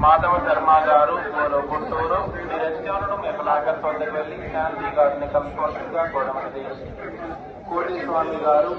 మాధవ శర్మ గారు గుంటూరు నిరంజనుడు మెమలాగర్ వద్దకు వెళ్లి శాంతి గారిని కలుసుకోవాల్సిందిగా కోరమన్నది. కోటి స్వామి గారు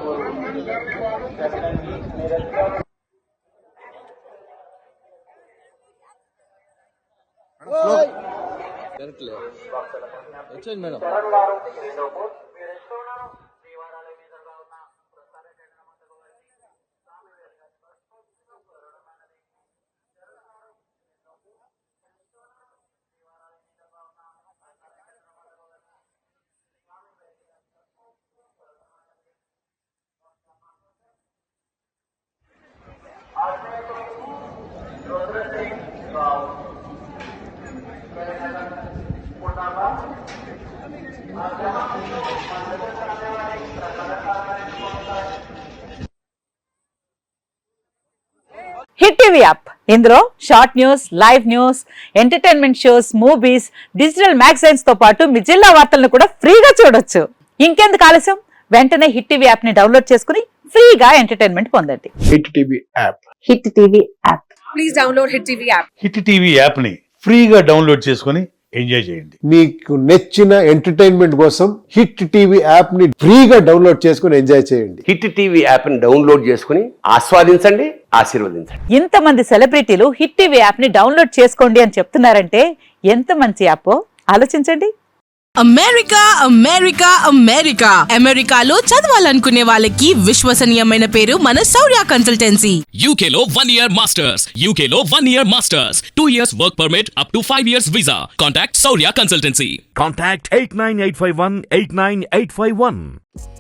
హిట్ టీవీ యాప్ ఇందులో short news, live news, entertainment shows, movies, digital magazines తో పాటు మీ జిల్లా వార్తలను కూడా ఫ్రీగా చూడొచ్చు. ఇంకెందుకు ఆలస్యం, వెంటనే హిట్ టీవీ యాప్ ని డౌన్లోడ్ చేసుకుని ఫ్రీగా ఎంటర్టైన్మెంట్ పొందండి. Hit TV app. Hit TV app. Please download hit TV app. Hit TV app ని ఫ్రీగా డౌన్లోడ్ చేసుకుని ఎంజాయ్ చేయండి. మీకు నచ్చిన ఎంటర్టైన్మెంట్ కోసం హిట్ టీవీ యాప్ ని ఫ్రీగా డౌన్లోడ్ చేసుకుని ఎంజాయ్ చేయండి. హిట్ టీవీ యాప్ ని డౌన్లోడ్ చేసుకుని ఆస్వాదించండి, ఆశీర్వదించండి. ఇంతమంది సెలబ్రిటీలు హిట్ టీవీ యాప్ ని డౌన్లోడ్ చేసుకోండి అని చెప్తున్నారంటే ఎంత మంచి యాప్ ఆలోచించండి. అమెరికా అమెరికా అమెరికా అమెరికాలో చదవాలనుకునే వాళ్ళకి విశ్వసనీయమైన పేరు మన శౌర్య కన్సల్టెన్సీ. UK లో 1 year masters, UK లో 1 year masters, 2 years work permit up to 5 years visa. Contact Saurya Consultancy. Contact 89851 89851.